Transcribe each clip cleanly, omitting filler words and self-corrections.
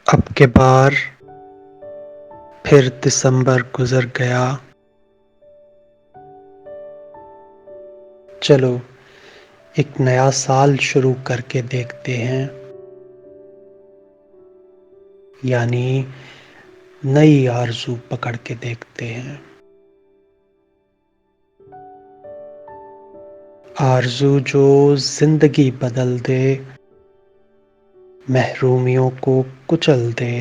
اب کے بار پھر دسمبر گزر گیا۔ چلو ایک نیا سال شروع کر کے دیکھتے ہیں، یعنی نئی آرزو پکڑ کے دیکھتے ہیں۔ آرزو جو زندگی بدل دے، محرومیوں کو کچل دے،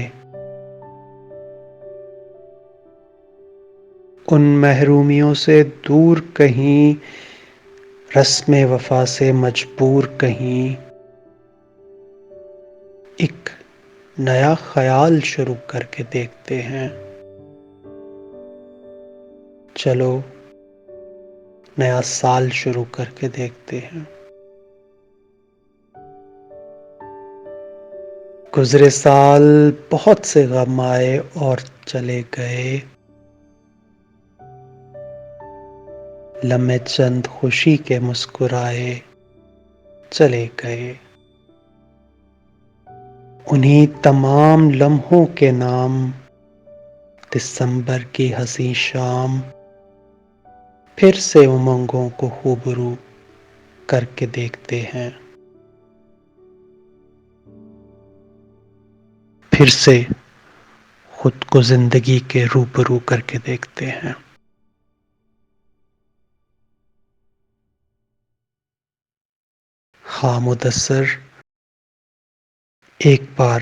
ان محرومیوں سے دور کہیں، رسم وفا سے مجبور کہیں، ایک نیا خیال شروع کر کے دیکھتے ہیں۔ چلو نیا سال شروع کر کے دیکھتے ہیں۔ گزرے سال بہت سے غم آئے اور چلے گئے، لمحے چند خوشی کے مسکرائے چلے گئے، انہی تمام لمحوں کے نام دسمبر کی حسین شام پھر سے امنگوں کو روبرو کر کے دیکھتے ہیں۔ پھر سے خود کو زندگی کے روبرو کر کے دیکھتے ہیں۔ ہاں مدثر، ایک بار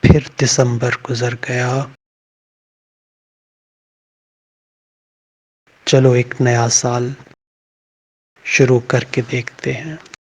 پھر دسمبر گزر گیا۔ چلو ایک نیا سال شروع کر کے دیکھتے ہیں۔